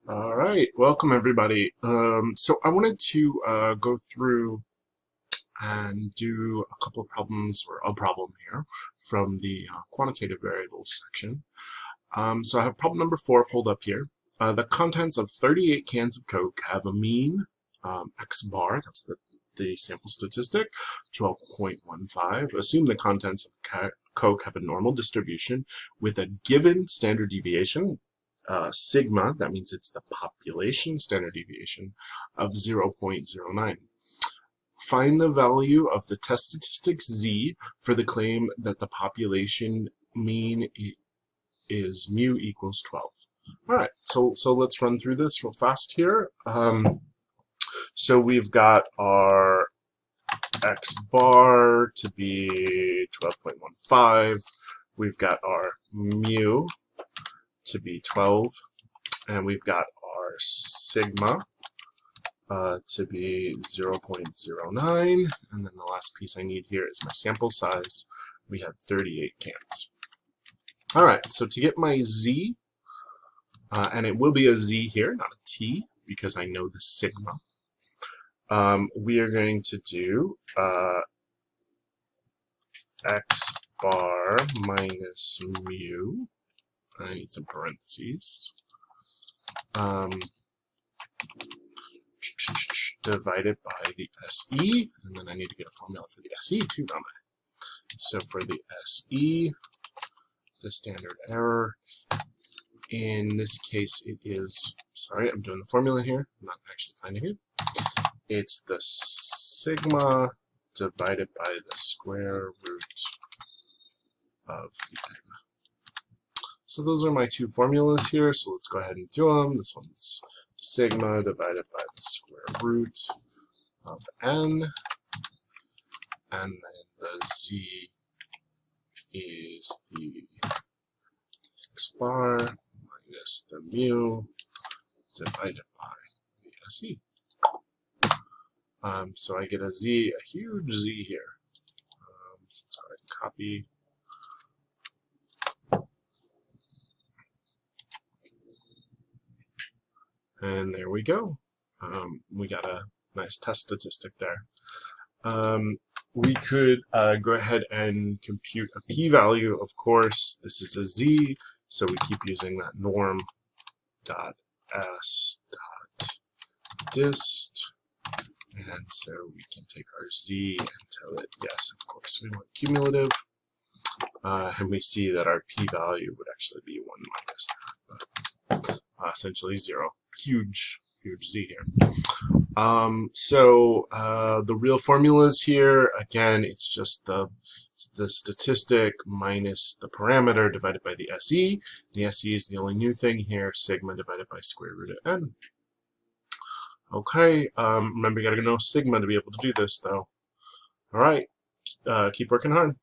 All right, welcome everybody. So I wanted to go through and do a couple of problems, or a problem here, from the quantitative variables section. So I have problem number 4 pulled up here. The contents of 38 cans of Coke have a mean X bar, that's the sample statistic, 12.15. Assume the contents of Coke have a normal distribution with a given standard deviation, sigma, that means it's the population standard deviation, of 0.09. Find the value of the test statistic z for the claim that the population mean is mu equals 12. All right, so let's run through this real fast here. So we've got our X bar to be 12.15. We've got our mu to be 12, and we've got our sigma to be 0.09, and then the last piece I need here is my sample size. We have 38 cans. All right, so to get my z, and it will be a z here, not a t, because I know the sigma, we are going to do x bar minus mu. I need some parentheses. Divided by the SE, and then I need to get a formula for the SE too, don't I? So for the SE, the standard error, in this case it is, sorry, I'm doing the formula here, I'm not actually finding it. It's the sigma divided by the square root of the n. So those are my two formulas here, so let's go ahead and do them. This one's sigma divided by the square root of n, and then the z is the x bar minus the mu divided by the SE. So I get a z, a huge z here. So let's go ahead and copy. And there we go. We got a nice test statistic there. We could go ahead and compute a p-value. Of course, this is a z, so we keep using that norm dot s dot dist. And so we can take our z and tell it, yes, of course, we want cumulative. And we see that our p-value would actually be 1 minus that, but essentially 0. Huge z here. The real formulas here, again, it's just the statistic minus the parameter divided by the SE. The SE is the only new thing here, sigma divided by square root of n. Okay, remember you gotta know sigma to be able to do this though. All right, keep working hard.